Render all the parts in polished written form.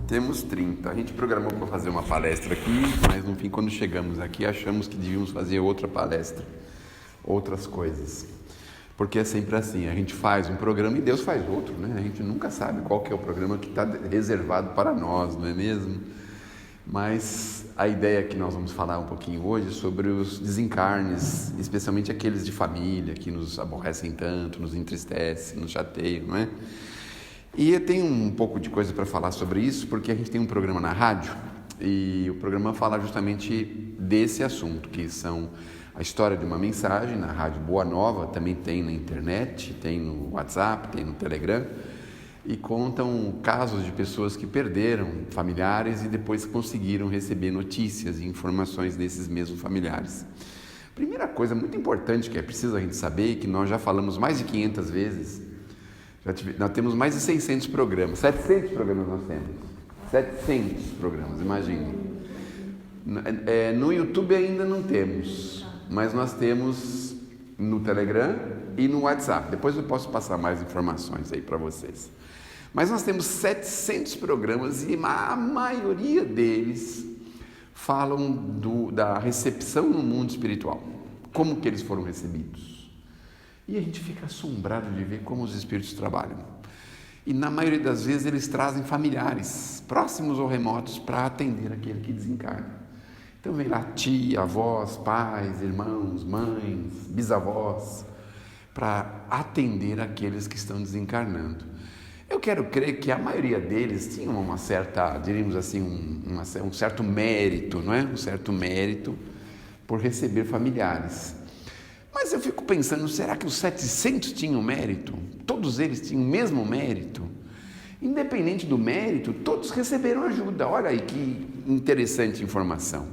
Temos 30. A gente programou para fazer uma palestra aqui, mas no fim, quando chegamos aqui, achamos que devíamos fazer outra palestra, outras coisas. Porque é sempre assim, a gente faz um programa e Deus faz outro, né? A gente nunca sabe qual que é o programa que está reservado para nós, não é mesmo? Mas a ideia que nós vamos falar um pouquinho hoje é sobre os desencarnes, especialmente aqueles de família, que nos aborrecem tanto, nos entristecem, nos chateiam, não é? E eu tenho um pouco de coisa para falar sobre isso, porque a gente tem um programa na rádio, e o programa fala justamente desse assunto, que são a história de uma mensagem na Rádio Boa Nova, também tem na internet, tem no WhatsApp, tem no Telegram, e contam casos de pessoas que perderam familiares e depois conseguiram receber notícias e informações desses mesmos familiares. Primeira coisa muito importante que é preciso a gente saber, que nós já falamos mais de 500 vezes, nós temos mais de 600 programas, 700 programas nós temos, 700 programas, imagine. No YouTube ainda não temos, mas nós temos no Telegram e no WhatsApp. Depois eu posso passar mais informações aí para vocês. Mas nós temos 700 programas e a maioria deles falam da recepção no mundo espiritual. Como que eles foram recebidos? E a gente fica assombrado de ver como os espíritos trabalham. E na maioria das vezes eles trazem familiares, próximos ou remotos, para atender aquele que desencarna. Então vem lá tia, avós, pais, irmãos, mães, bisavós, para atender aqueles que estão desencarnando. Eu quero crer que a maioria deles tinha uma certa, diríamos assim, um certo mérito, não é? Um certo mérito por receber familiares. Mas eu fico pensando, será que os 700 tinham mérito? Todos eles tinham o mesmo mérito? Independente do mérito, todos receberam ajuda. Olha aí que interessante informação.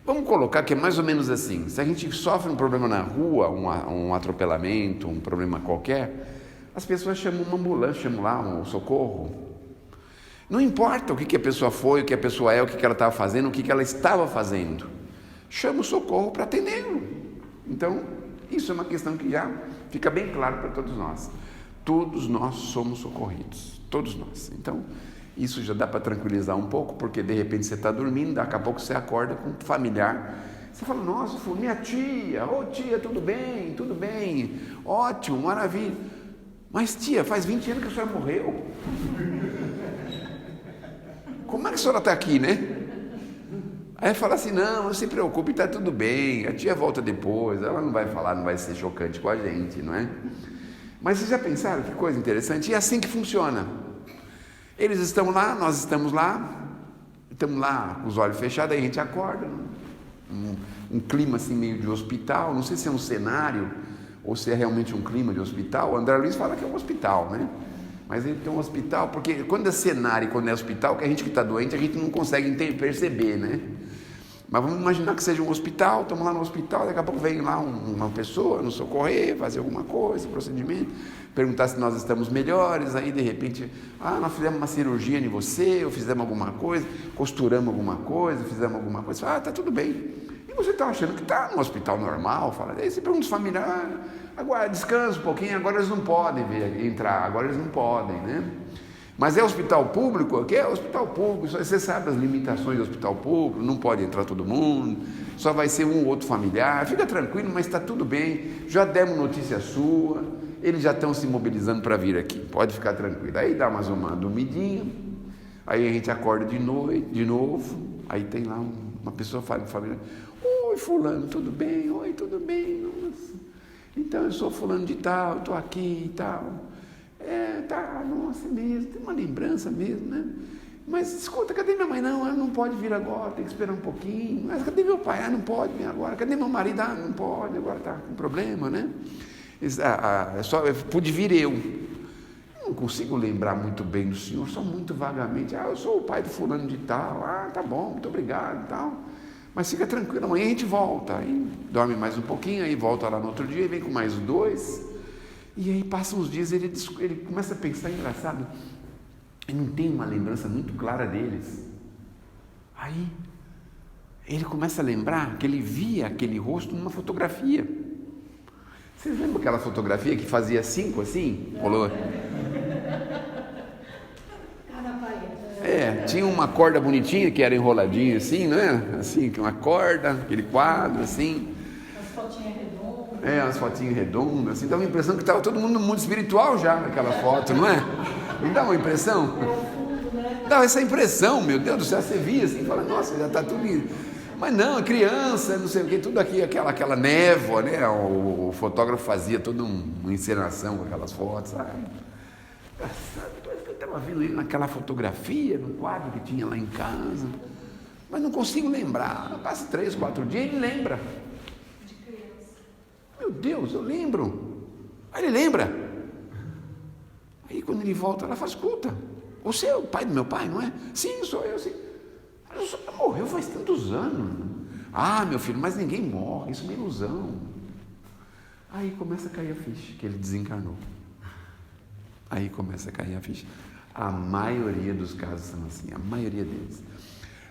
Vamos colocar que é mais ou menos assim, se a gente sofre um problema na rua, um atropelamento, um problema qualquer, as pessoas chamam uma ambulância, chamam lá um socorro. Não importa o que a pessoa foi, o que a pessoa é, o que ela estava fazendo, o que ela estava fazendo. Chama o socorro para atendê-lo. Então, isso é uma questão que já fica bem claro para todos nós. Todos nós somos socorridos, todos nós. Então, isso já dá para tranquilizar um pouco, porque de repente você está dormindo, daqui a pouco você acorda com um familiar. Você fala, nossa, foi minha tia, ô tia, tudo bem, ótimo, maravilha. Mas tia, faz 20 anos que a senhora morreu. Como é que a senhora está aqui, né? Aí fala assim, não se preocupe, está tudo bem, a tia volta depois, ela não vai falar, não vai ser chocante com a gente, não é? Mas vocês já pensaram que coisa interessante? E é assim que funciona. Eles estão lá, nós estamos lá com os olhos fechados, aí a gente acorda, um clima assim meio de hospital, não sei se é um cenário ou se é realmente um clima de hospital. O André Luiz fala que é um hospital, né? Mas ele tem um hospital, porque quando é cenário e quando é hospital, que a gente que está doente, a gente não consegue perceber, né? Mas vamos imaginar que seja um hospital, estamos lá no hospital, daqui a pouco vem lá uma pessoa nos socorrer, fazer alguma coisa, procedimento, perguntar se nós estamos melhores, aí de repente, nós fizemos uma cirurgia em você, ou fizemos alguma coisa, costuramos alguma coisa, fizemos alguma coisa, está tudo bem. E você está achando que está num hospital normal, fala, aí você pergunta os familiares, agora descansa um pouquinho, agora eles não podem entrar, agora eles não podem, né? Mas é hospital público? Aqui é hospital público, você sabe as limitações do hospital público, não pode entrar todo mundo, só vai ser um ou outro familiar, fica tranquilo, mas está tudo bem, já demos notícia sua, eles já estão se mobilizando para vir aqui, pode ficar tranquilo. Aí dá mais uma dormidinha, aí a gente acorda de noite, de novo, aí tem lá uma pessoa família, oi fulano, tudo bem? Oi, tudo bem? Nossa. Então eu sou fulano de tal, estou aqui e tal. Nossa, mesmo, tem uma lembrança mesmo, né? Mas escuta, cadê minha mãe? Não, ela não pode vir agora, tem que esperar um pouquinho. Mas cadê meu pai? Não pode vir agora. Cadê meu marido? Não pode, agora está com problema, né? Pude vir eu. Não consigo lembrar muito bem do senhor, só muito vagamente. Eu sou o pai do fulano de tal. Tá bom, muito obrigado e tal. Mas fica tranquilo, amanhã a gente volta. Aí dorme mais um pouquinho, aí volta lá no outro dia, e vem com mais 2. E aí passam os dias, ele começa a pensar, engraçado, ele não tem uma lembrança muito clara deles. Aí ele começa a lembrar que ele via aquele rosto numa fotografia. Vocês lembram aquela fotografia que fazia 5 assim? Rolou? Tinha uma corda bonitinha que era enroladinha assim, não é? Assim, uma corda, aquele quadro assim. As fotinhas redondas. As fotinhas redondas, assim, dava a impressão que estava todo mundo no mundo espiritual já naquela foto, não é? Não dá uma impressão? É o fundo, né? Dava essa impressão, meu Deus do céu, você via assim, fala, nossa, já está tudo indo. Mas não, criança, não sei o que, tudo aqui, aquela névoa, né? O fotógrafo fazia toda uma encenação com aquelas fotos, sabe? Eu estava vendo ele naquela fotografia, no quadro que tinha lá em casa, mas não consigo lembrar. Passa 3, 4 dias, ele lembra. De criança. Meu Deus, eu lembro. Aí ele lembra. Aí quando ele volta, ela fala, escuta, você é o pai do meu pai, não é? Sim, sou eu, sim. Mas o senhor morreu faz tantos anos. Ah, meu filho, mas ninguém morre, isso é uma ilusão. Aí começa a cair a ficha, que ele desencarnou. Aí começa a cair a ficha. A maioria dos casos são assim, a maioria deles.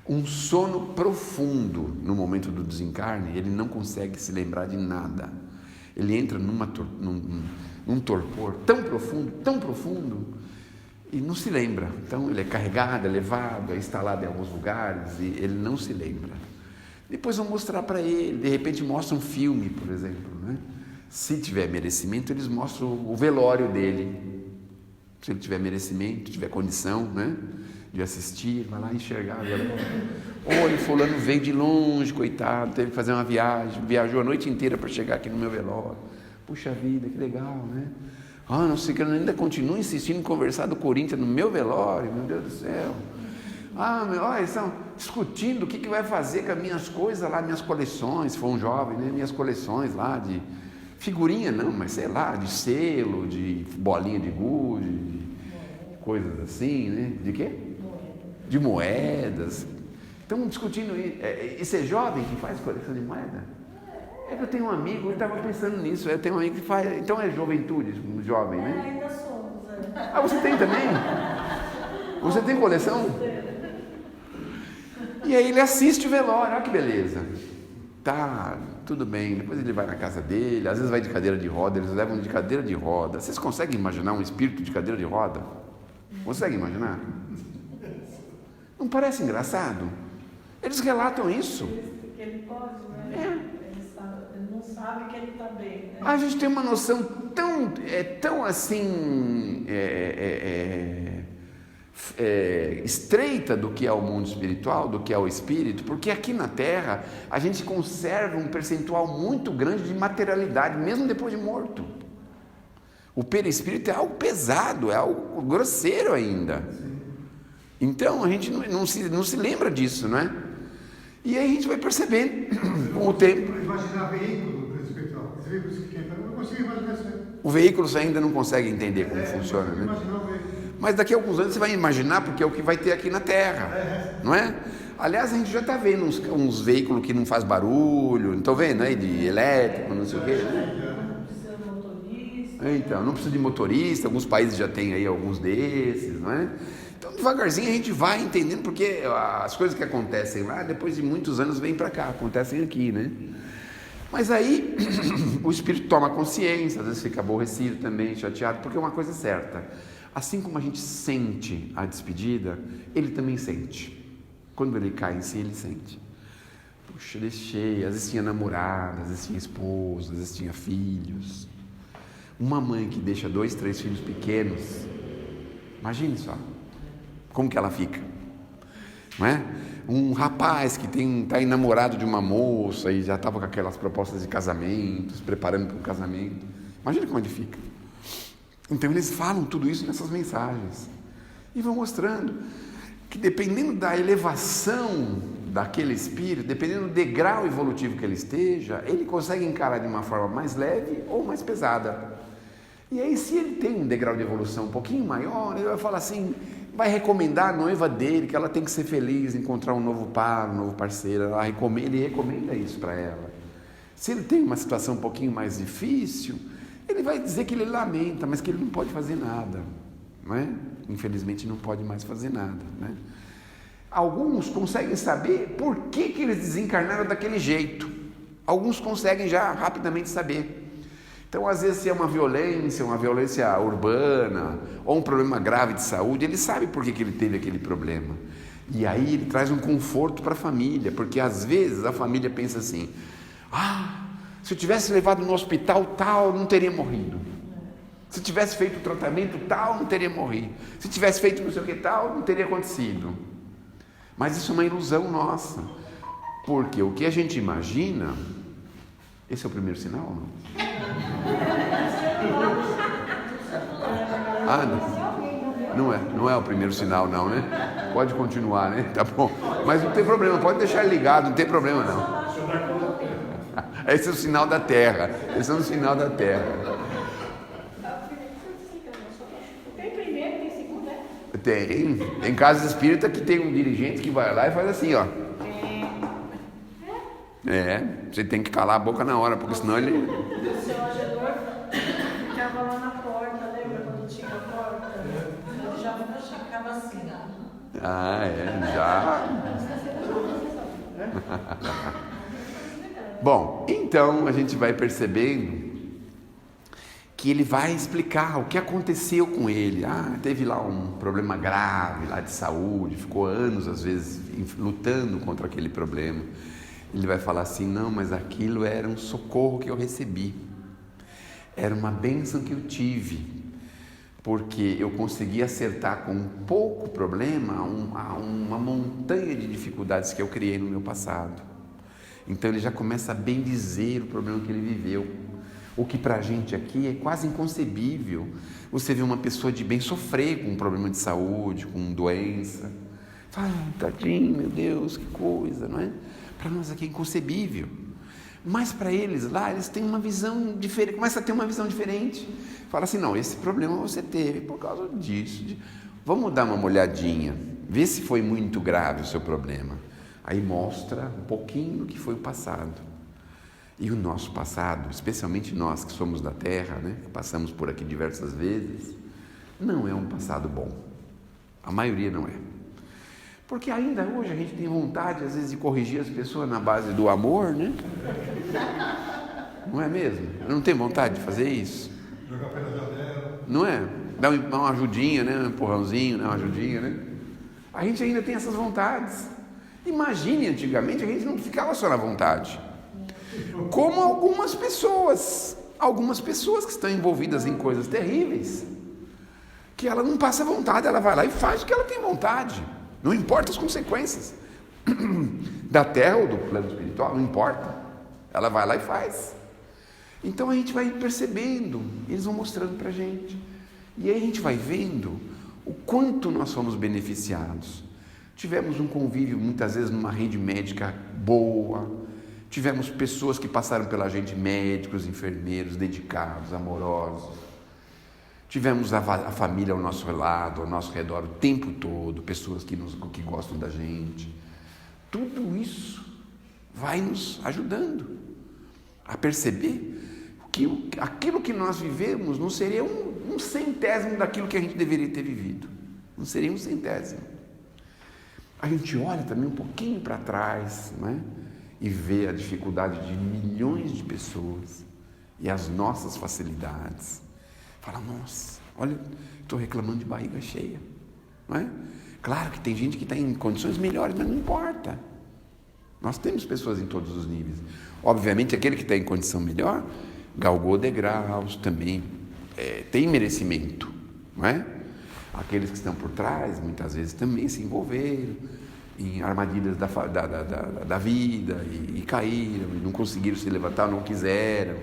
Um sono profundo no momento do desencarne, ele não consegue se lembrar de nada. Ele entra num torpor tão profundo, e não se lembra. Então ele é carregado, é levado, é instalado em alguns lugares, e ele não se lembra. Depois vão mostrar para ele, de repente mostra um filme, por exemplo, né? Se tiver merecimento, eles mostram o velório dele. Se ele tiver merecimento, tiver condição, né, de assistir, vai lá enxergar. Oi, fulano veio de longe, coitado, teve que fazer uma viagem, viajou a noite inteira para chegar aqui no meu velório. Puxa vida, que legal, né? Ah, não sei que ainda continua insistindo em conversar do Corinthians no meu velório, meu Deus do céu. Ah, olha, eles estão discutindo o que vai fazer com as minhas coisas lá, minhas coleções, se for um jovem, né, minhas coleções lá de figurinha não, mas sei lá, de selo, de bolinha de gude, de coisas assim, né? De quê? De moedas. Estão discutindo isso. Isso é jovem que faz coleção de moeda? É que eu tenho um amigo, eu estava pensando nisso, eu tenho um amigo que faz, então é juventude, jovem, né? Ainda somos. Ah, você tem também? Você tem coleção? E aí ele assiste o velório, olha que beleza. Tá, tudo bem, depois ele vai na casa dele, às vezes vai de cadeira de roda, eles levam de cadeira de roda. Vocês conseguem imaginar um espírito de cadeira de roda? Conseguem imaginar? Não parece engraçado? Eles relatam isso. Ele pode, né? Ele não sabe que ele está bem, né? A gente tem uma noção tão assim estreita do que é o mundo espiritual, do que é o espírito, porque aqui na Terra a gente conserva um percentual muito grande de materialidade, mesmo depois de morto. O perispírito é algo pesado, é algo grosseiro ainda. Então a gente não se lembra disso, não é? E aí a gente vai percebendo com o tempo. Imaginar veículo espiritual. Os veículos que entram, eu não consigo imaginar isso. O veículo você ainda não consegue entender como funciona, né? Imaginar o veículo. Mas daqui a alguns anos você vai imaginar, porque é o que vai ter aqui na Terra, não é? Aliás, a gente já está vendo uns veículos que não faz barulho, estão vendo aí, de elétrico, não sei o quê, né? Não precisa de motorista. Então, não precisa de motorista, alguns países já têm aí alguns desses, não é? Então, devagarzinho a gente vai entendendo, porque as coisas que acontecem lá, depois de muitos anos vêm para cá, acontecem aqui, né? Mas aí o espírito toma consciência, às vezes fica aborrecido também, chateado, porque é uma coisa certa. Assim como a gente sente a despedida, ele também sente. Quando ele cai em si, ele sente. Puxa, deixei. Às vezes tinha namorada, às vezes tinha esposa, às vezes tinha filhos. Uma mãe que deixa 2, 3 filhos pequenos, imagine só, como que ela fica, não é? Um rapaz que está enamorado de uma moça e já estava com aquelas propostas de casamento, se preparando para o casamento, imagine como ele fica. Então eles falam tudo isso nessas mensagens e vão mostrando que dependendo da elevação daquele espírito, dependendo do degrau evolutivo que ele esteja, ele consegue encarar de uma forma mais leve ou mais pesada. E aí, se ele tem um degrau de evolução um pouquinho maior, ele vai falar assim, vai recomendar a noiva dele que ela tem que ser feliz, encontrar um novo par, um novo parceiro, ele recomenda isso para ela. Se ele tem uma situação um pouquinho mais difícil, ele vai dizer que ele lamenta, mas que ele não pode fazer nada, não é? Infelizmente não pode mais fazer nada, né? Alguns conseguem saber por que eles desencarnaram daquele jeito. Alguns conseguem já rapidamente saber. Então, às vezes, se é uma violência urbana, ou um problema grave de saúde, ele sabe por que ele teve aquele problema. E aí ele traz um conforto para a família, porque às vezes a família pensa assim: se eu tivesse levado no hospital tal, não teria morrido. Se tivesse feito o tratamento tal, não teria morrido. Se tivesse feito não sei o que tal, não teria acontecido. Mas isso é uma ilusão nossa, porque o que a gente imagina... Esse é o primeiro sinal ou não? Não é o primeiro sinal não, né? Pode continuar, né? Tá bom. Mas não tem problema, pode deixar ligado, não tem problema não. Esse é o sinal da Terra. Esse é o sinal da Terra. Tem primeiro, tem segundo, né? Tem casa espírita que tem um dirigente que vai lá e faz assim, ó. Você tem que calar a boca na hora, porque senão ele... O seu Agenor ficava lá na porta, lembra quando tinha a porta? Ele já ficava assim. Já. Bom, então a gente vai percebendo que ele vai explicar o que aconteceu com ele. Teve lá um problema grave lá de saúde, ficou anos às vezes lutando contra aquele problema. Ele vai falar assim: não, mas aquilo era um socorro que eu recebi, era uma bênção que eu tive, porque eu consegui acertar com um pouco problema uma montanha de dificuldades que eu criei no meu passado. Então ele já começa a bem dizer o problema que ele viveu, o que para a gente aqui é quase inconcebível. Você vê uma pessoa de bem sofrer com um problema de saúde, com doença, fala: tadinho, meu Deus, que coisa, não é? Para nós aqui é inconcebível, mas para eles lá, eles têm uma visão diferente, começa a ter uma visão diferente. Fala assim: não, esse problema você teve por causa disso, vamos dar uma olhadinha, ver se foi muito grave o seu problema. Aí mostra um pouquinho do que foi o passado. E o nosso passado, especialmente nós que somos da Terra, né, que passamos por aqui diversas vezes, não é um passado bom. A maioria não é. Porque ainda hoje a gente tem vontade, às vezes, de corrigir as pessoas na base do amor, né? Não é mesmo? Não tem vontade de fazer isso? Jogar pela janela. Não é? Dar uma ajudinha, né? Um empurrãozinho, né? Uma ajudinha, né? A gente ainda tem essas vontades. Imagine, antigamente a gente não ficava só na vontade. Como algumas pessoas que estão envolvidas em coisas terríveis, que ela não passa vontade, ela vai lá e faz o que ela tem vontade. Não importa as consequências da terra ou do plano espiritual, não importa. Ela vai lá e faz. Então a gente vai percebendo, eles vão mostrando para a gente. E aí a gente vai vendo o quanto nós somos beneficiados. Tivemos um convívio muitas vezes numa rede médica boa. Tivemos pessoas que passaram pela gente, médicos, enfermeiros, dedicados, amorosos. Tivemos a família ao nosso lado, ao nosso redor o tempo todo, pessoas que gostam da gente. Tudo isso vai nos ajudando a perceber que aquilo que nós vivemos não seria um centésimo daquilo que a gente deveria ter vivido. Não seria um centésimo. A gente olha também um pouquinho para trás, não é? E vê a dificuldade de milhões de pessoas e as nossas facilidades. Fala: nossa, olha, estou reclamando de barriga cheia, não é? Claro que tem gente que está em condições melhores, mas não importa. Nós temos pessoas em todos os níveis. Obviamente, aquele que está em condição melhor, galgou degraus também, tem merecimento, não é? Aqueles que estão por trás, muitas vezes também se envolveram em armadilhas da vida e caíram, e não conseguiram se levantar, não quiseram.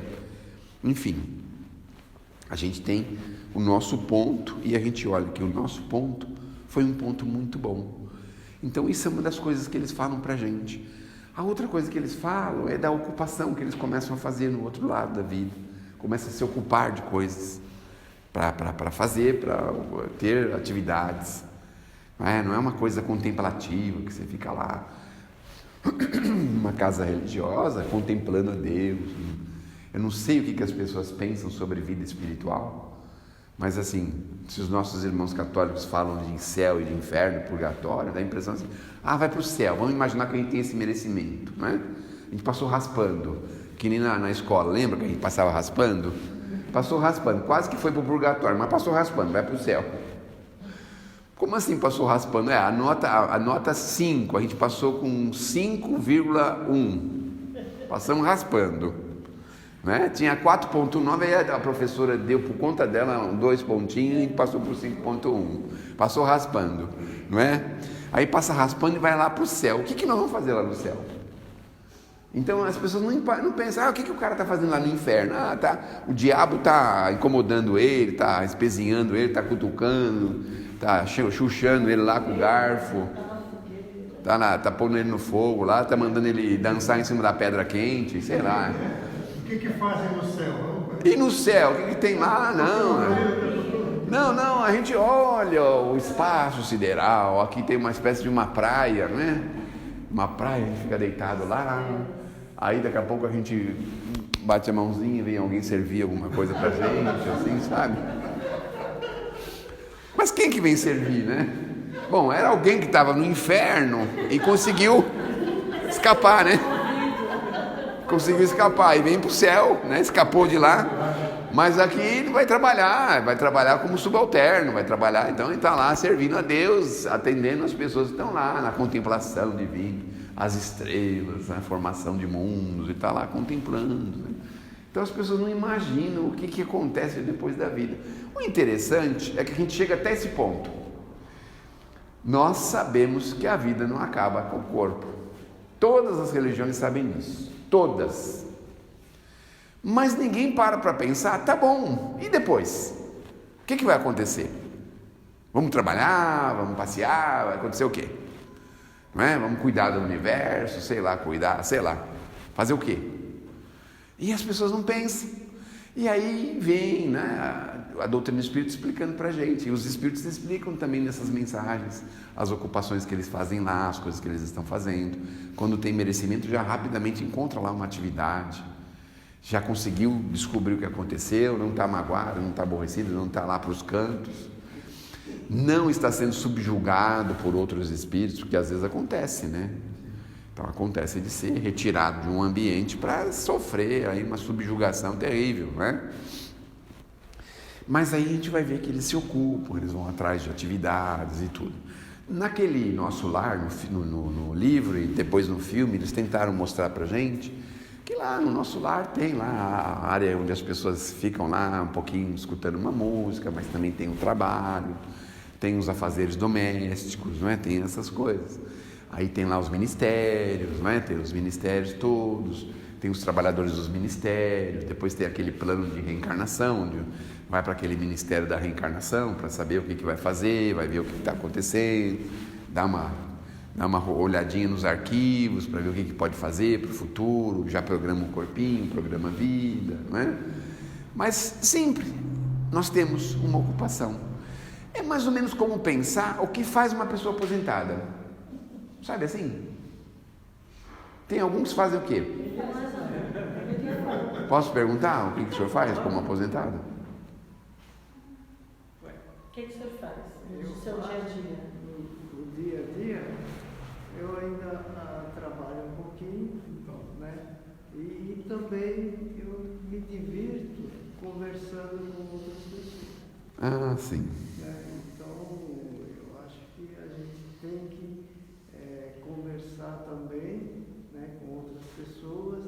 Enfim, a gente tem o nosso ponto e a gente olha que o nosso ponto foi um ponto muito bom. Então isso é uma das coisas que eles falam para a gente. A outra coisa que eles falam é da ocupação que eles começam a fazer no outro lado da vida. Começam a se ocupar de coisas para fazer, para ter atividades. Não é uma coisa contemplativa que você fica lá numa casa religiosa contemplando a Deus. Eu não sei o que as pessoas pensam sobre vida espiritual, mas assim, se os nossos irmãos católicos falam de céu e de inferno, purgatório, dá a impressão assim: vai para o céu, vamos imaginar que a gente tem esse merecimento, né? A gente passou raspando, que nem na escola, lembra que a gente passava raspando? Passou raspando, quase que foi para o purgatório, mas passou raspando, vai para o céu. Como assim passou raspando? A nota 5, a gente passou com 5,1. Passamos raspando. Né? Tinha 4,9, aí a professora deu por conta dela 2 pontinhos e passou por 5,1. Passou raspando. Não é? Aí passa raspando e vai lá para o céu. O que nós vamos fazer lá no céu? Então as pessoas não pensam, o que o cara está fazendo lá no inferno? O diabo está incomodando ele, está espezinhando ele, está cutucando, está chuchando ele lá com o garfo, está pondo ele no fogo lá, está mandando ele dançar em cima da pedra quente, sei lá. O que fazem no céu? E no céu, o que tem lá? Não, a gente olha o espaço sideral, aqui tem uma espécie de uma praia, né? Uma praia, a gente fica deitado lá, aí daqui a pouco a gente bate a mãozinha, vem alguém servir alguma coisa pra gente, assim, sabe? Mas quem que vem servir, né? Bom, era alguém que estava no inferno e conseguiu escapar, né? Conseguiu escapar e vem pro céu, né? Escapou de lá. Mas aqui ele vai trabalhar como subalterno, então ele está lá servindo a Deus, atendendo as pessoas que estão lá na contemplação divina, as estrelas, a formação de mundos, ele está lá contemplando. Né? Então as pessoas não imaginam o que acontece depois da vida. O interessante é que a gente chega até esse ponto. Nós sabemos que a vida não acaba com o corpo. Todas as religiões sabem disso, todas. Mas ninguém para pensar, tá bom, e depois? O que vai acontecer? Vamos trabalhar, vamos passear, vai acontecer o quê? Não é? Vamos cuidar do universo, fazer o quê? E as pessoas não pensam. E aí vem, né, a doutrina do Espírito explicando para a gente, e os Espíritos explicam também nessas mensagens, as ocupações que eles fazem lá, as coisas que eles estão fazendo. Quando tem merecimento, já rapidamente encontra lá uma atividade. Já conseguiu descobrir o que aconteceu, não está magoado, não está aborrecido, não está lá para os cantos, não está sendo subjugado por outros espíritos, porque às vezes acontece, né? Então acontece de ser retirado de um ambiente para sofrer aí uma subjugação terrível, né? Mas aí a gente vai ver que eles se ocupam, eles vão atrás de atividades e tudo. Naquele nosso lar, no livro e depois no filme, eles tentaram mostrar para a gente que lá no nosso lar tem lá a área onde as pessoas ficam lá um pouquinho escutando uma música, mas também tem o trabalho, tem os afazeres domésticos, não é? Tem essas coisas. Aí tem lá os ministérios, não é? Tem os ministérios todos, tem os trabalhadores dos ministérios, depois tem aquele plano de reencarnação, onde vai para aquele ministério da reencarnação para saber o que vai fazer, vai ver o que está acontecendo, dá uma olhadinha nos arquivos para ver o que pode fazer para o futuro, já programa o corpinho, programa a vida, não é? Mas sempre nós temos uma ocupação. É mais ou menos como pensar o que faz uma pessoa aposentada. Sabe assim? Tem alguns que fazem o quê? Posso perguntar o que o senhor faz como aposentado? O que o senhor faz no seu dia a dia? No dia a dia, eu ainda trabalho um pouquinho, né? E também eu me divirto conversando com outras pessoas. Ah, sim. Então, eu acho que a gente tem que conversar também, né, com outras pessoas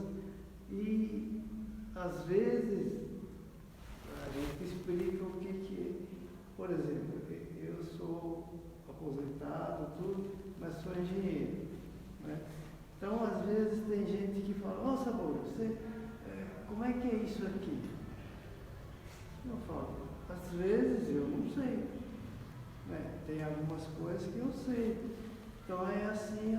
e, às vezes, a gente explica o que por exemplo, eu sou aposentado, tudo, mas sou engenheiro, né? Então, às vezes, tem gente que fala, nossa, Paulo, você, como é que é isso aqui? Eu falo, às vezes eu não sei, né? Tem algumas coisas que eu sei. Então é assim,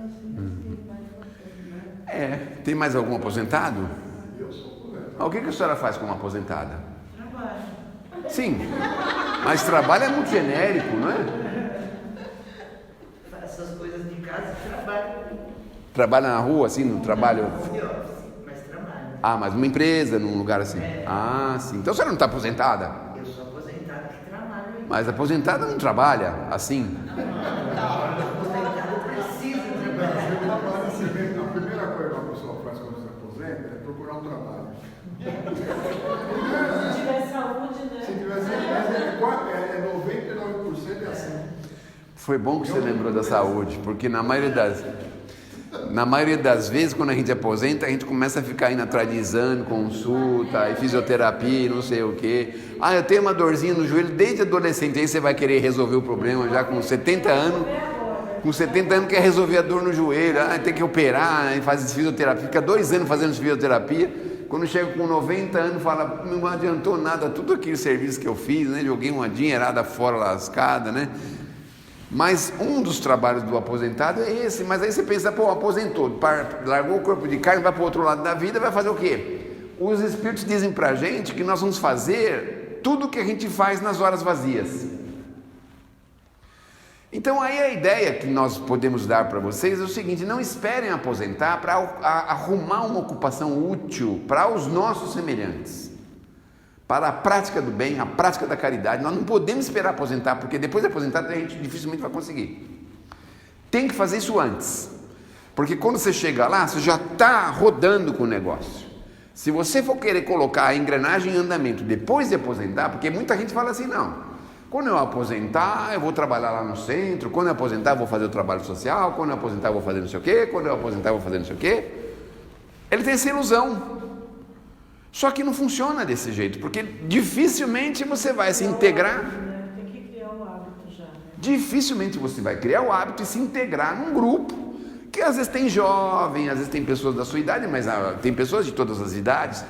né? Tem mais algum aposentado? Eu sou aposentado. O que a senhora faz como aposentada? Trabalho. Sim, mas trabalho é muito genérico, não é? Essas coisas de casa, trabalho. Trabalha na rua, assim, no trabalho... Mas trabalho. Ah, mas numa empresa, num lugar assim. Ah, sim. Então a senhora não está aposentada? Eu sou aposentado que trabalho. Mas aposentada não trabalha assim? Aposentado precisa trabalhar. A primeira coisa que uma pessoa faz quando se aposenta é procurar um trabalho. Se tivesse Foi bom que você lembrou da saúde, porque na maioria das vezes, quando a gente aposenta, a gente começa a ficar indo atrás de exame, consulta, e fisioterapia, não sei o quê. Eu tenho uma dorzinha no joelho desde adolescente, aí você vai querer resolver o problema já com 70 anos. Com 70 anos quer resolver a dor no joelho, tem que operar, faz fisioterapia, fica 2 anos fazendo fisioterapia. Quando chega com 90 anos, fala, não adiantou nada, tudo aquele serviço que eu fiz, né? Joguei uma dinheirada fora lascada, né? Mas um dos trabalhos do aposentado é esse. Mas aí você pensa, aposentou, largou o corpo de carne, vai para o outro lado da vida, vai fazer o quê? Os espíritos dizem para a gente que nós vamos fazer tudo o que a gente faz nas horas vazias. Então aí a ideia que nós podemos dar para vocês é o seguinte: não esperem aposentar para arrumar uma ocupação útil para os nossos semelhantes, para a prática do bem, a prática da caridade. Nós não podemos esperar aposentar, porque depois de aposentar a gente dificilmente vai conseguir. Tem que fazer isso antes, porque quando você chega lá, você já está rodando com o negócio. Se você for querer colocar a engrenagem em andamento depois de aposentar, porque muita gente fala assim, não, quando eu aposentar eu vou trabalhar lá no centro, quando eu aposentar eu vou fazer o trabalho social, quando eu aposentar eu vou fazer não sei o quê, quando eu aposentar eu vou fazer não sei o quê. Ele tem essa ilusão. Só que não funciona desse jeito, porque dificilmente você vai se integrar. Tem que criar o hábito já. Dificilmente você vai criar o hábito e se integrar num grupo, que às vezes tem jovem, às vezes tem pessoas da sua idade, mas tem pessoas de todas as idades.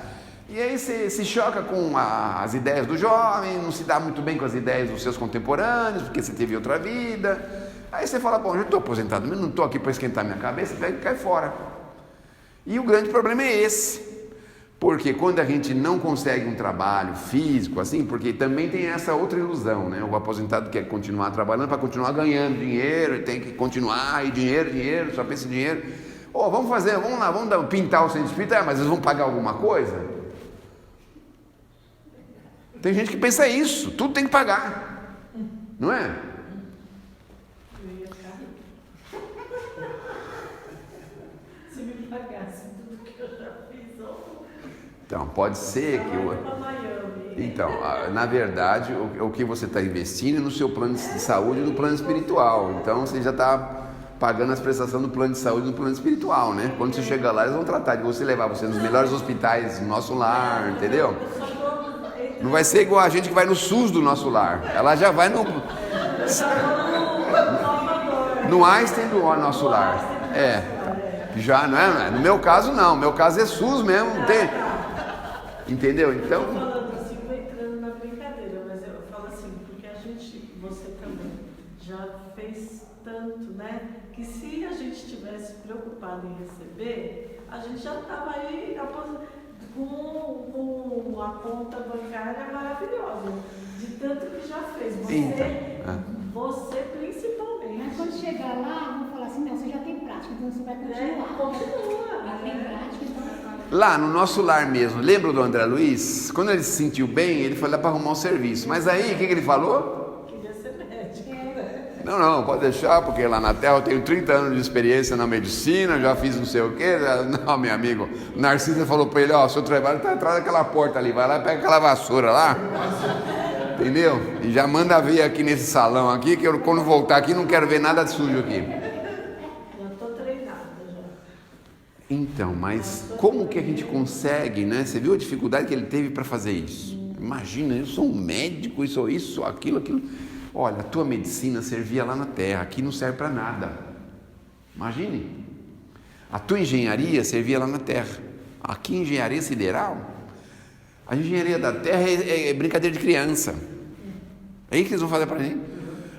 E aí você se choca com as ideias do jovem, não se dá muito bem com as ideias dos seus contemporâneos, porque você teve outra vida. Aí você fala, bom, já estou aposentado, mas não estou aqui para esquentar minha cabeça, pega e cai fora. E o grande problema é esse. Porque quando a gente não consegue um trabalho físico, assim, porque também tem essa outra ilusão, né? O aposentado quer continuar trabalhando para continuar ganhando dinheiro, tem que continuar, e dinheiro, só pensa em dinheiro. Vamos lá, pintar o centro espírita, mas eles vão pagar alguma coisa? Tem gente que pensa isso, tudo tem que pagar, não é? Se me pagasse tudo que eu já fiz, então, pode ser que... Então, na verdade, o que você está investindo é no seu plano de saúde e no plano espiritual. Então, você já está pagando as prestações do plano de saúde e do plano espiritual, né? Quando você chegar lá, eles vão tratar de você, levar você nos melhores hospitais do nosso lar, entendeu? Não vai ser igual a gente que vai no SUS do nosso lar. Ela já vai no Einstein do nosso lar. Já não é? No meu caso, não. No meu caso é SUS mesmo. Entendeu? Então... Eu falando assim, vou entrando na brincadeira, mas eu falo assim, porque você também já fez tanto, né? Que se a gente estivesse preocupado em receber, a gente já estava aí com a conta bancária maravilhosa, de tanto que já fez. Você principalmente. Mas quando chegar lá, vão falar assim, não, você já tem prática, então você vai continuar. Continua. Já tem prática, então... Lá no nosso lar mesmo, lembra do André Luiz? Quando ele se sentiu bem, ele foi lá para arrumar um serviço. Mas aí, o que ele falou? Queria ser médico. Não, pode deixar, porque lá na Terra eu tenho 30 anos de experiência na medicina, já fiz não sei o quê. Não, meu amigo, Narcisa falou para ele, seu trabalho está atrás daquela porta ali, vai lá, pega aquela vassoura lá. Entendeu? E já manda ver aqui nesse salão aqui, que eu quando voltar aqui não quero ver nada de sujo aqui. Já estou treinada já. Então, mas como que a gente consegue, né? Você viu a dificuldade que ele teve para fazer isso? Imagina, eu sou um médico, isso, aquilo. Olha, a tua medicina servia lá na Terra, aqui não serve para nada. Imagine. A tua engenharia servia lá na Terra. Aqui, engenharia sideral, a engenharia da Terra é brincadeira de criança. É aí que eles vão fazer para a gente.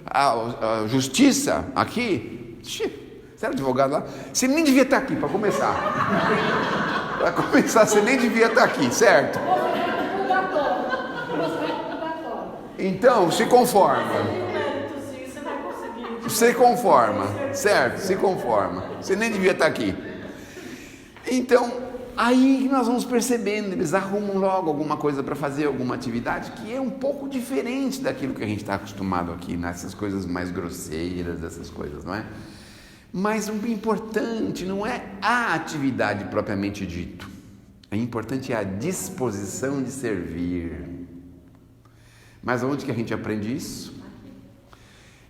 A justiça aqui, você era advogado lá, você nem devia estar aqui para começar. Para começar, você nem devia estar aqui, certo? Então, se conforma. Se conforma, certo? Se conforma. Você nem devia estar aqui. Então, aí nós vamos percebendo, eles arrumam logo alguma coisa para fazer, alguma atividade que é um pouco diferente daquilo que a gente está acostumado aqui, nessas coisas mais grosseiras, essas coisas, não é? Mas o importante não é a atividade propriamente dito. O importante é a disposição de servir. Mas onde que a gente aprende isso?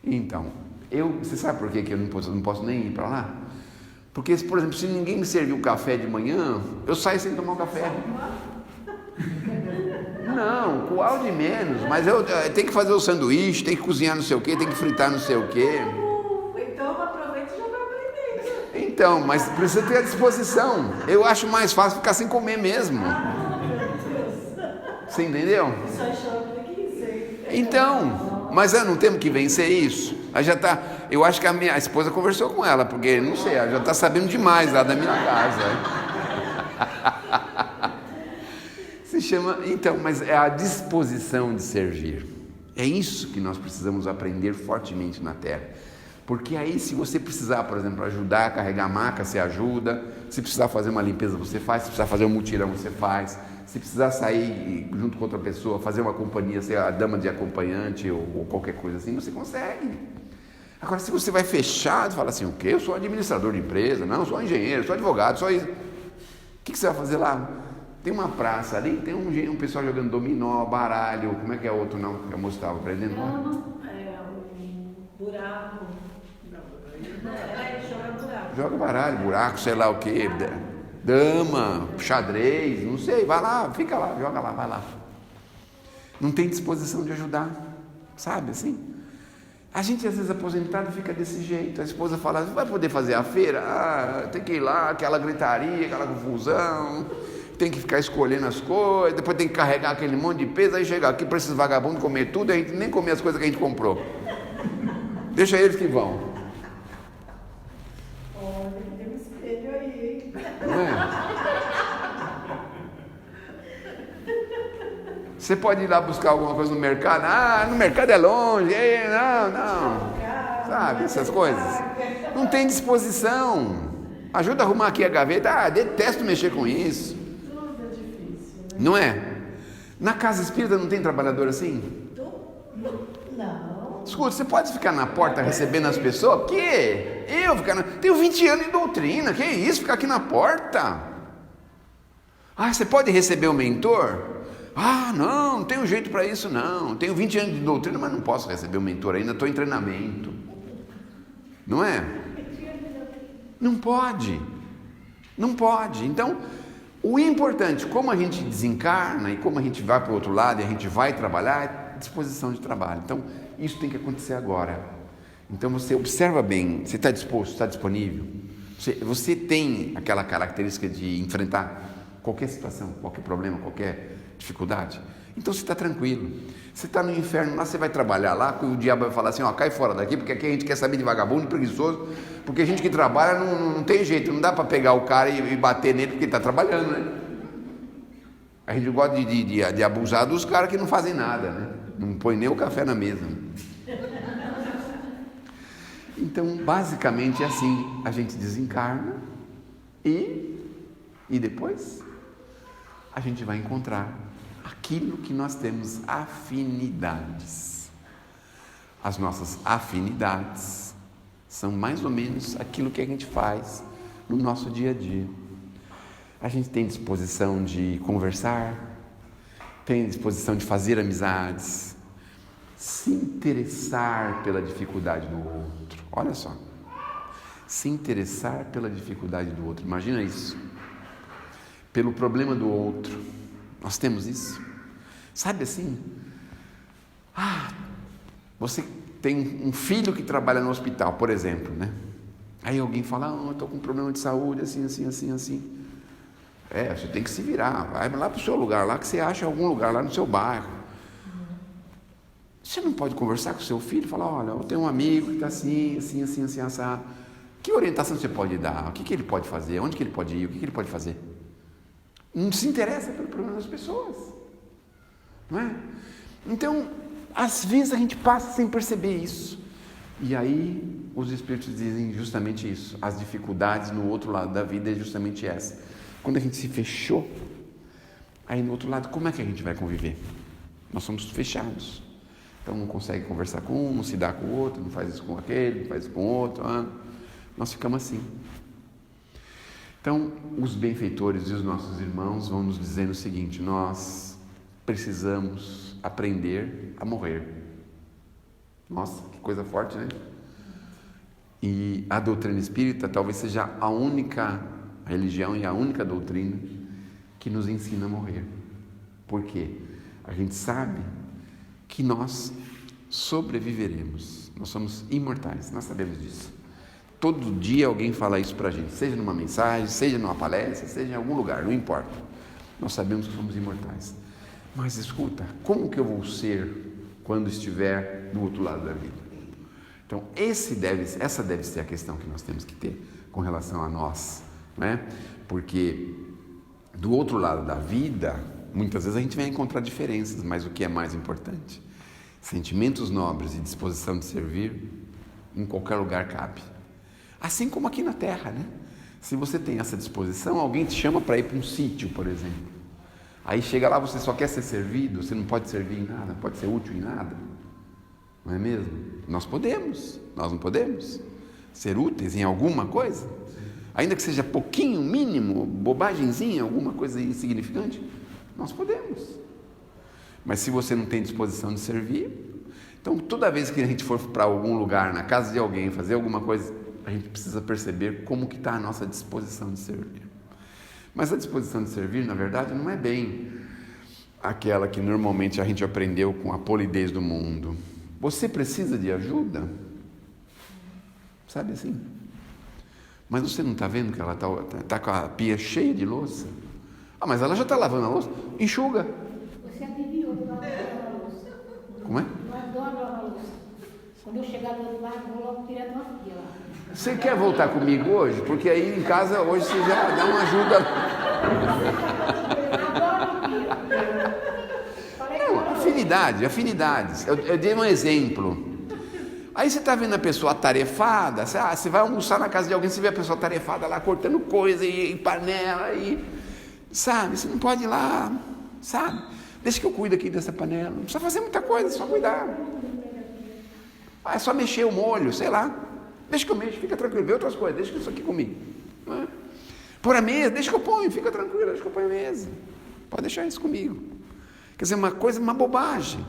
Então, Você sabe por que eu não posso nem ir para lá? Porque, por exemplo, se ninguém me servir o café de manhã, eu saio sem tomar o café. Não, coal de menos, mas eu tenho que fazer o sanduíche, tem que cozinhar não sei o quê, tem que fritar não sei o quê. Então aproveita e já vai aprender. Então, mas precisa ter a disposição. Eu acho mais fácil ficar sem comer mesmo. Você entendeu? Isso aí chama preguiça. Então, mas não temos que vencer isso. Aí já tá. Eu acho que a minha esposa conversou com ela, porque não sei, ela já está sabendo demais lá da minha casa. Se chama. Então, mas é a disposição de servir. É isso que nós precisamos aprender fortemente na Terra. Porque aí, se você precisar, por exemplo, ajudar a carregar a maca, você ajuda. Se precisar fazer uma limpeza, você faz. Se precisar fazer um mutirão, você faz. Se precisar sair junto com outra pessoa, fazer uma companhia, ser a dama de acompanhante ou qualquer coisa assim, você consegue. Agora, se você vai fechado, fala assim, o quê? Eu sou administrador de empresa, não, sou engenheiro, sou advogado, sou isso. O que você vai fazer lá? Tem uma praça ali, tem um pessoal jogando dominó, baralho, como é que é outro não? Que a moça estava aprendendo? Um buraco. Joga buraco. Joga baralho, buraco, sei lá o quê, dama, xadrez, não sei, vai lá, fica lá, joga lá, vai lá. Não tem disposição de ajudar, sabe assim? A gente às vezes aposentado fica desse jeito, a esposa fala, vai poder fazer a feira? Tem que ir lá, aquela gritaria, aquela confusão, tem que ficar escolhendo as coisas, depois tem que carregar aquele monte de peso, aí chega aqui para esses vagabundos comer tudo, a gente nem comer as coisas que a gente comprou. Deixa eles que vão. Olha, tem um espelho aí, hein? Não é? Você pode ir lá buscar alguma coisa no mercado, no mercado é longe, não, sabe, essas coisas. Não tem disposição. Ajuda a arrumar aqui a gaveta, detesto mexer com isso. Tudo é difícil, né? Não é? Na casa espírita não tem trabalhador assim? Não. Escuta, você pode ficar na porta recebendo as pessoas? Que? Tenho 20 anos de doutrina, que isso, ficar aqui na porta? Você pode receber o mentor? Não tenho jeito para isso não. Tenho 20 anos de doutrina, mas não posso receber o mentor ainda, estou em treinamento. Não é? Não pode. Não pode. Então, o importante, como a gente desencarna e como a gente vai para o outro lado e a gente vai trabalhar, é disposição de trabalho. Então, isso tem que acontecer agora. Então, você observa bem, você está disposto, está disponível? Você tem aquela característica de enfrentar qualquer situação, qualquer problema, qualquer dificuldade? Então você está tranquilo. Você está no inferno lá, você vai trabalhar lá, o diabo vai falar assim, cai fora daqui, porque aqui a gente quer saber de vagabundo, preguiçoso, porque a gente que trabalha não tem jeito, não dá para pegar o cara e bater nele porque ele está trabalhando, né? A gente gosta de abusar dos caras que não fazem nada, né? Não põe nem o café na mesa. Então, basicamente é assim, a gente desencarna e depois a gente vai encontrar aquilo que nós temos afinidades. As nossas afinidades são mais ou menos aquilo que a gente faz no nosso dia a dia. A gente tem disposição de conversar, tem disposição de fazer amizades, se interessar pela dificuldade do outro. Olha só, se interessar pela dificuldade do outro, imagina isso. Pelo problema do outro, nós temos isso. Sabe assim? Você tem um filho que trabalha no hospital, por exemplo, né? Aí alguém fala, eu estou com um problema de saúde, assim. Você tem que se virar, vai lá para o seu lugar, lá que você acha algum lugar lá no seu bairro. Você não pode conversar com o seu filho e falar, olha, eu tenho um amigo que está assim, assado. Que orientação você pode dar? O que ele pode fazer? Onde que ele pode ir? O que ele pode fazer? Não se interessa pelo problema das pessoas, não é? Então, às vezes a gente passa sem perceber isso, e aí os espíritos dizem justamente isso, as dificuldades no outro lado da vida é justamente essa, quando a gente se fechou, aí no outro lado, como é que a gente vai conviver? Nós somos fechados, então não consegue conversar com um, não se dá com o outro, não faz isso com aquele, não faz isso com o outro, nós ficamos assim. Então, os benfeitores e os nossos irmãos vão nos dizendo o seguinte, nós precisamos aprender a morrer. Nossa, que coisa forte, né? E a doutrina espírita talvez seja a única religião e a única doutrina que nos ensina a morrer. Por quê? A gente sabe que nós sobreviveremos, nós somos imortais, nós sabemos disso. Todo dia alguém fala isso pra gente, seja numa mensagem, seja numa palestra, seja em algum lugar, não importa. Nós sabemos que somos imortais. Mas escuta, como que eu vou ser quando estiver do outro lado da vida? Então, essa deve ser a questão que nós temos que ter com relação a nós, né? Porque do outro lado da vida, muitas vezes a gente vai encontrar diferenças, mas o que é mais importante? Sentimentos nobres e disposição de servir, em qualquer lugar cabe. Assim como aqui na Terra, né? Se você tem essa disposição, alguém te chama para ir para um sítio, por exemplo. Aí chega lá, você só quer ser servido, você não pode servir em nada, não pode ser útil em nada. Não é mesmo? Nós não podemos ser úteis em alguma coisa? Ainda que seja pouquinho, mínimo, bobagemzinha, alguma coisa insignificante, nós podemos. Mas se você não tem disposição de servir, então toda vez que a gente for para algum lugar, na casa de alguém, fazer alguma coisa, a gente precisa perceber como que está a nossa disposição de servir. Mas a disposição de servir, na verdade, não é bem aquela que normalmente a gente aprendeu com a polidez do mundo. Você precisa de ajuda? Sabe assim? Mas você não está vendo que ela está com a pia cheia de louça? Ah, mas ela já está lavando a louça? Enxuga. Você adivinhou, eu adoro lavar louça. Como é? Eu adoro lavar louça. Quando eu chegar do outro lado, eu vou logo direto uma pia lá. Você quer voltar comigo hoje? Porque aí em casa hoje você já dá uma ajuda. Adoro pia. Não, afinidades. Eu dei um exemplo. Aí você está vendo a pessoa atarefada, você vai almoçar na casa de alguém, você vê a pessoa atarefada lá, cortando coisa e panela, sabe, você não pode ir lá, sabe, deixa que eu cuido aqui dessa panela, não precisa fazer muita coisa, só cuidar. É só mexer o molho, sei lá, deixa que eu mexo, fica tranquilo, vê outras coisas, deixa isso aqui comigo. Pôr a mesa, deixa que eu ponho, fica tranquilo, deixa que eu ponho a mesa, pode deixar isso comigo. Quer dizer, uma bobagem.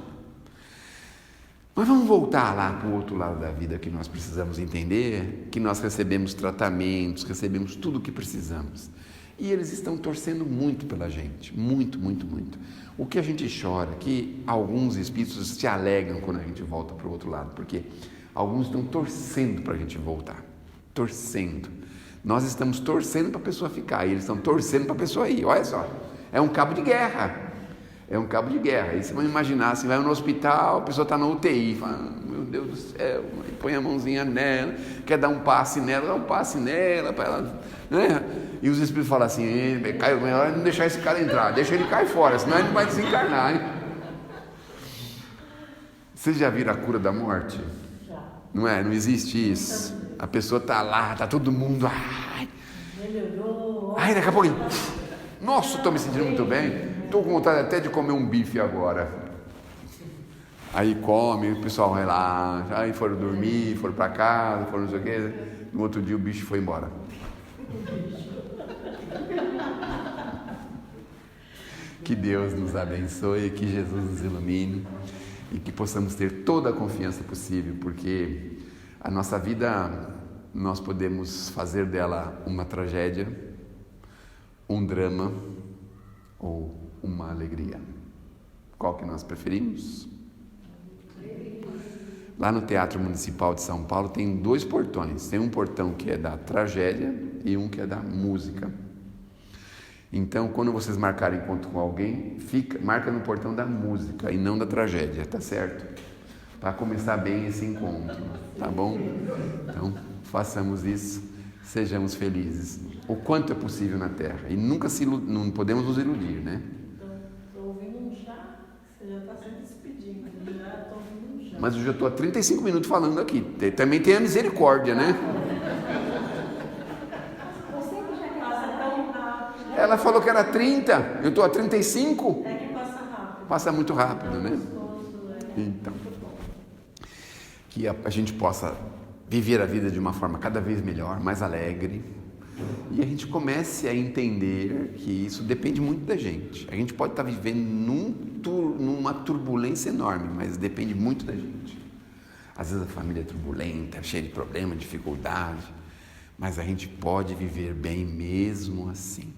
Mas vamos voltar lá para o outro lado da vida, que nós precisamos entender que nós recebemos tratamentos, recebemos tudo o que precisamos. E eles estão torcendo muito pela gente, muito, muito, muito. O que a gente chora, que alguns espíritos se alegram quando a gente volta para o outro lado, porque alguns estão torcendo para a gente voltar, torcendo. Nós estamos torcendo para a pessoa ficar, e eles estão torcendo para a pessoa ir, olha só, é um cabo de guerra. É um cabo de guerra. Aí você vai imaginar, você vai no hospital, a pessoa está na UTI, fala, meu Deus do céu, põe a mãozinha nela, quer dar um passe nela, dá um passe nela, para ela, né? E os espíritos falam assim, melhor não deixar esse cara entrar, deixa ele cair fora, senão ele não vai desencarnar, hein? Vocês já viram a cura da morte? Já. Não é? Não existe isso. A pessoa está lá, está todo mundo, Melhorou. ai, daqui a pouco, nossa, estou me sentindo muito bem. Estou com vontade até de comer um bife agora. Aí come, o pessoal relaxa, aí foram dormir, foram para casa, foram não sei o quê. No outro dia o bicho foi embora. Que Deus nos abençoe, que Jesus nos ilumine e que possamos ter toda a confiança possível, porque a nossa vida nós podemos fazer dela uma tragédia, um drama ou uma alegria. Qual que nós preferimos? Lá no Teatro Municipal de São Paulo tem 2 portões. Tem um portão que é da tragédia e um que é da música. Então, quando vocês marcarem encontro com alguém, marca no portão da música e não da tragédia, tá certo? Para começar bem esse encontro, tá bom? Então, façamos isso, sejamos felizes, o quanto é possível na Terra. E nunca não podemos nos iludir, né? Estou ouvindo um já, você já está se despedindo, já estou ouvindo um já. Mas eu já estou há 35 minutos falando aqui. Também tem a misericórdia, né? Você que já quer Passa tão rápido. Ela falou que era 30, eu estou a 35. É que passa rápido. Passa muito rápido, né? Gostoso, Então, muito bom. que a gente possa viver a vida de uma forma cada vez melhor, mais alegre. E a gente comece a entender que isso depende muito da gente. A gente pode estar vivendo numa turbulência enorme, mas depende muito da gente. Às vezes a família é turbulenta, cheia de problemas, dificuldade, mas a gente pode viver bem mesmo assim.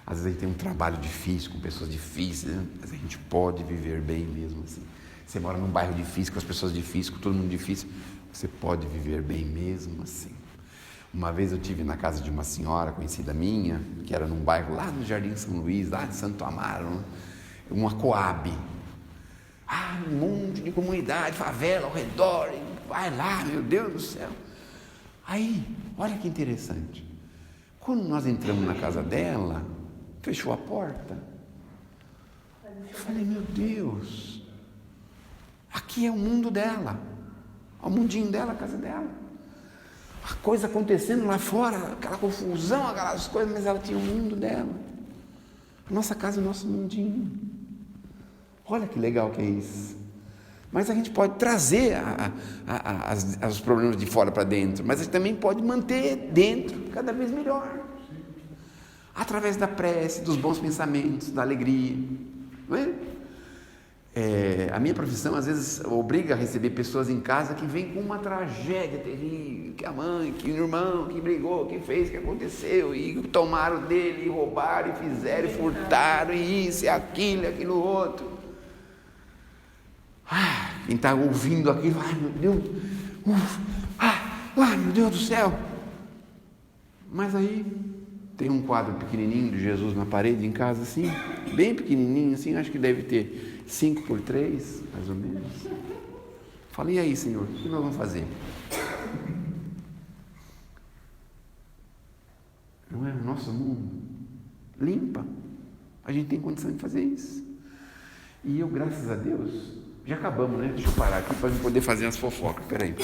Às vezes a gente tem um trabalho difícil, com pessoas difíceis, né? Mas a gente pode viver bem mesmo assim. Você mora num bairro difícil, com as pessoas difíceis, com todo mundo difícil, você pode viver bem mesmo assim. Uma vez eu estive na casa de uma senhora conhecida minha, que era num bairro lá no Jardim São Luís, lá de Santo Amaro, uma Coab. Um monte de comunidade, favela ao redor, vai lá, meu Deus do céu. Aí, olha que interessante. Quando nós entramos na casa dela, fechou a porta. Eu falei, meu Deus, aqui é o mundo dela, o mundinho dela, a casa dela. A coisa acontecendo lá fora, aquela confusão, aquelas coisas, mas ela tinha o mundo dela. A nossa casa é o nosso mundinho. Olha que legal que é isso. Mas a gente pode trazer os problemas de fora para dentro, mas a gente também pode manter dentro cada vez melhor. Através da prece, dos bons pensamentos, da alegria. Não é? A minha profissão às vezes obriga a receber pessoas em casa que vêm com uma tragédia terrível, que a mãe, que o irmão, que brigou, que fez, que aconteceu, e tomaram dele, e roubaram, e fizeram, e furtaram, e isso, e aquilo outro. Quem está ouvindo aquilo, meu Deus, meu Deus do céu. Mas aí tem um quadro pequenininho de Jesus na parede em casa assim, bem pequenininho assim, acho que deve ter 5x3, mais ou menos. Falei, e aí, Senhor, o que nós vamos fazer? Não é o nosso mundo? Limpa. A gente tem condição de fazer isso. E eu, graças a Deus, já acabamos, né? Deixa eu parar aqui para poder fazer as fofocas. Espera aí.